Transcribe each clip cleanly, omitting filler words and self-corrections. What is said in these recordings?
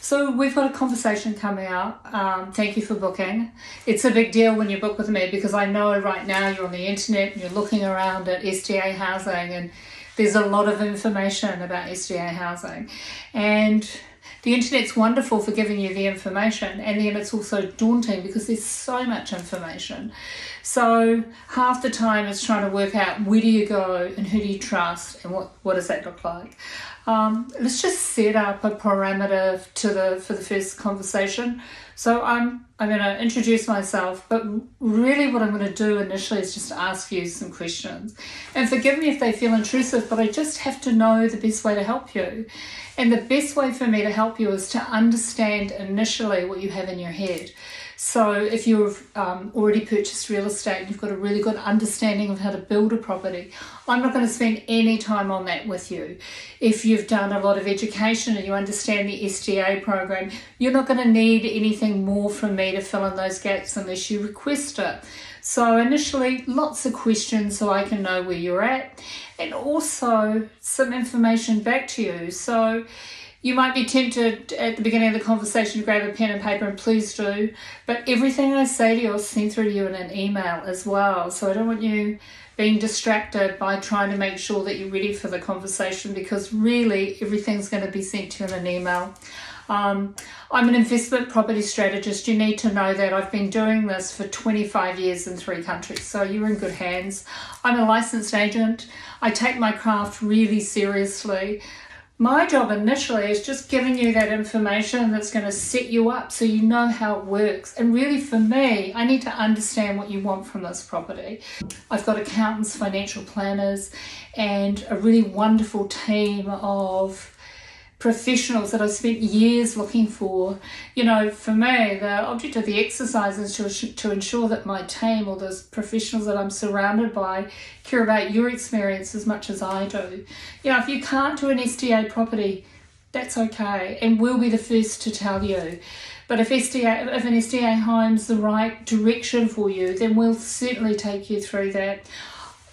So we've got a conversation coming up. Thank you for booking. It's a big deal when you book with me because I know right now you're on the internet and you're looking around at SDA housing, and there's a lot of information about SDA housing. And the internet's wonderful for giving you the information, and then it's also daunting because there's so much information. So half the time it's trying to work out where do you go and who do you trust and what does that look like. Let's just set up a parameter for the first conversation. So I'm going to introduce myself, but really what I'm going to do initially is just ask you some questions. And forgive me if they feel intrusive, but I just have to know the best way to help you. And the best way for me to help you is to understand initially what you have in your head. So if you've already purchased real estate and you've got a really good understanding of how to build a property, I'm not going to spend any time on that with you. If you've done a lot of education and you understand the SDA program, you're not going to need anything more from me to fill in those gaps unless you request it. So initially, lots of questions so I can know where you're at, and also some information back to you. So you might be tempted at the beginning of the conversation to grab a pen and paper, and please do. But everything I say to you, I'll send through to you in an email as well. So I don't want you being distracted by trying to make sure that you're ready for the conversation, because really everything's going to be sent to you in an email. I'm an investment property strategist. You need to know that I've been doing this for 25 years in 3 countries, so you're in good hands. I'm a licensed agent. I take my craft really seriously. My job initially is just giving you that information that's going to set you up so you know how it works. And really for me, I need to understand what you want from this property. I've got accountants, financial planners, and a really wonderful team of professionals that I've spent years looking for. You know, for me, the object of the exercise is to ensure that my team, or those professionals that I'm surrounded by, care about your experience as much as I do. You know, if you can't do an SDA property, that's okay, and we'll be the first to tell you. But if an SDA home's the right direction for you, then we'll certainly take you through that.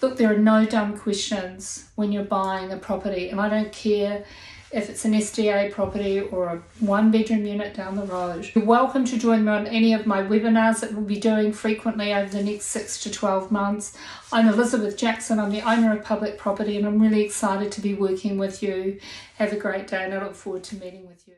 Look, there are no dumb questions when you're buying a property, and I don't care if it's an SDA property or a 1-bedroom unit down the road. You're welcome to join me on any of my webinars that we'll be doing frequently over the next 6 to 12 months. I'm Elizabeth Jackson. I'm the owner of Public Property, and I'm really excited to be working with you. Have a great day, and I look forward to meeting with you.